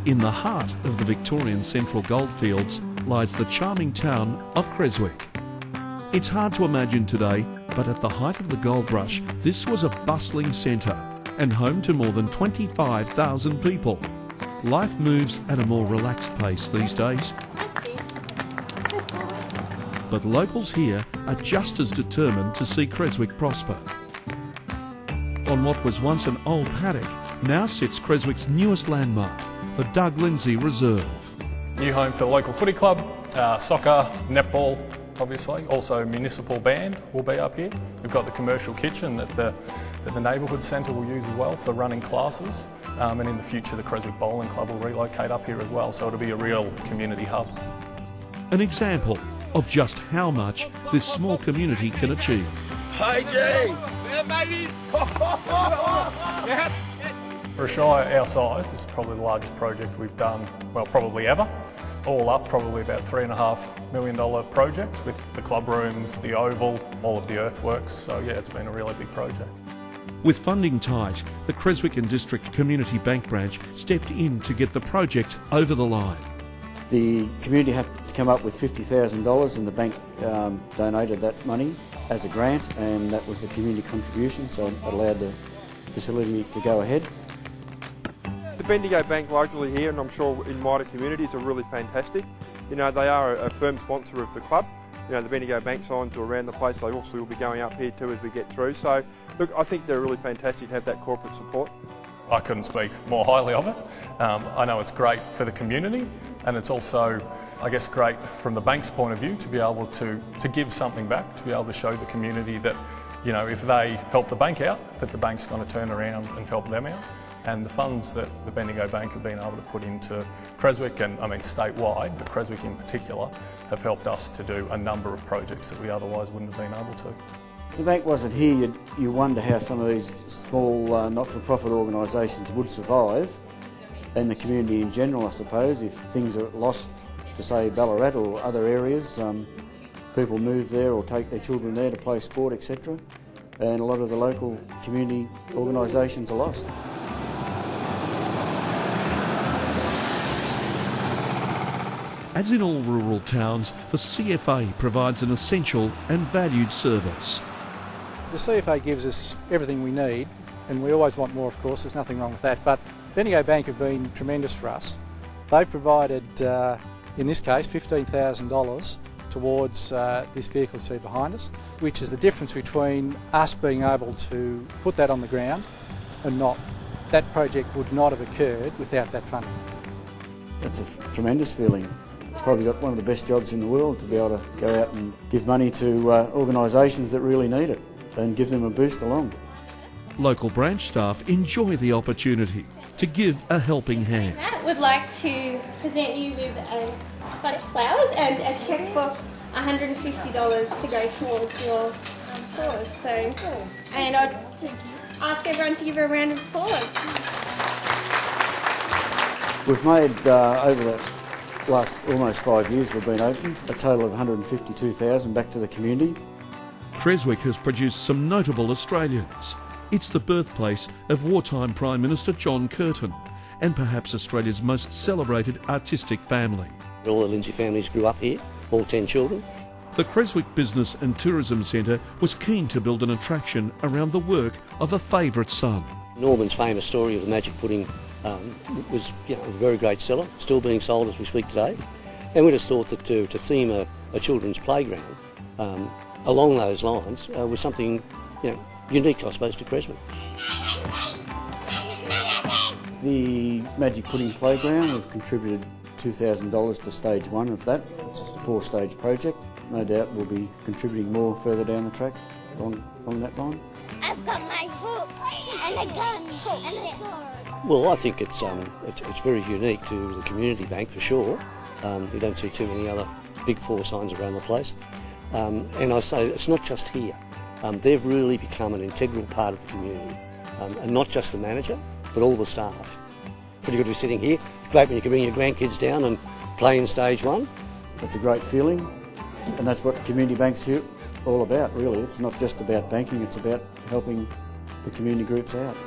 In the heart of the Victorian Central Goldfields lies the charming town of Creswick. It's hard to imagine today, but at the height of the gold rush, this was a bustling centre and home to more than 25,000 people. Life moves at a more relaxed pace these days. But locals here are just as determined to see Creswick prosper. On what was once an old paddock, now sits Creswick's newest landmark, the Doug Lindsay Reserve. New home for the local footy club, soccer, netball, obviously. Also municipal band will be up here. We've got the commercial kitchen that the neighbourhood centre will use as well for running classes. And in the future the Creswick Bowling Club will relocate up here as well, so it'll be a real community hub. An example of just how much this small community can achieve. Hey G! Yeah, matey! For a shire our size, this is probably the largest project we've done, well, probably ever. All up, probably about $3.5 million project with the club rooms, the oval, all of the earthworks. So yeah, it's been a really big project. With funding tight, the Creswick and District Community Bank Branch stepped in to get the project over the line. The community had to come up with $50,000 and the bank donated that money as a grant, and that was the community contribution, so it allowed the facility to go ahead. The Bendigo Bank locally here, and I'm sure in wider communities, are really fantastic. You know, they are a firm sponsor of the club. You know, the Bendigo Bank signs are around the place. They also will be going up here too as we get through. So, look, I think they're really fantastic to have that corporate support. I couldn't speak more highly of it. I know it's great for the community, and it's also, I guess, great from the bank's point of view to be able to give something back, to be able to show the community that, you know, if they help the bank out, that the bank's going to turn around and help them out. And the funds that the Bendigo Bank have been able to put into Creswick, and I mean statewide, but Creswick in particular, have helped us to do a number of projects that we otherwise wouldn't have been able to. If the bank wasn't here, you wonder how some of these small not-for-profit organisations would survive, and the community in general, I suppose. If things are lost to, say, Ballarat or other areas, people move there or take their children there to play sport, etc. And a lot of the local community organisations are lost. As in all rural towns, the CFA provides an essential and valued service. The CFA gives us everything we need, and we always want more, of course, there's nothing wrong with that, but Bendigo Bank have been tremendous for us. They've provided, in this case, $15,000 towards this vehicle you see behind us, which is the difference between us being able to put that on the ground and not. That project would not have occurred without that funding. That's a tremendous feeling. Probably got one of the best jobs in the world to be able to go out and give money to organisations that really need it and give them a boost along. Local branch staff enjoy the opportunity to give a helping hand. I would like to present you with a bunch of flowers and a cheque for $150 to go towards your cause. So, and I'd just ask everyone to give her a round of applause. We've made over the last almost 5 years we've been open, a total of $152,000 back to the community. Creswick has produced some notable Australians. It's the birthplace of wartime Prime Minister John Curtin and perhaps Australia's most celebrated artistic family. All the Lindsay families grew up here, all 10 children. The Creswick Business and Tourism Centre was keen to build an attraction around the work of a favourite son. Norman's famous story of the magic pudding was a very great seller, still being sold as we speak today. And we just thought that to theme a children's playground along those lines was something unique, I suppose, to Creswick. The Magic Pudding Playground, we've contributed $2,000 to stage one of that. It's a 4-stage project. No doubt we'll be contributing more further down the track along that line. I've got my hook and a gun and a sword. Well, I think it's very unique to the community bank for sure. You don't see too many other big 4 signs around the place. And I say it's not just here. They've really become an integral part of the community, and not just the manager, but all the staff. Pretty good to be sitting here. Great when you can bring your grandkids down and play in stage one. It's a great feeling, and that's what the community bank's all about, really. It's not just about banking, it's about helping the community groups out.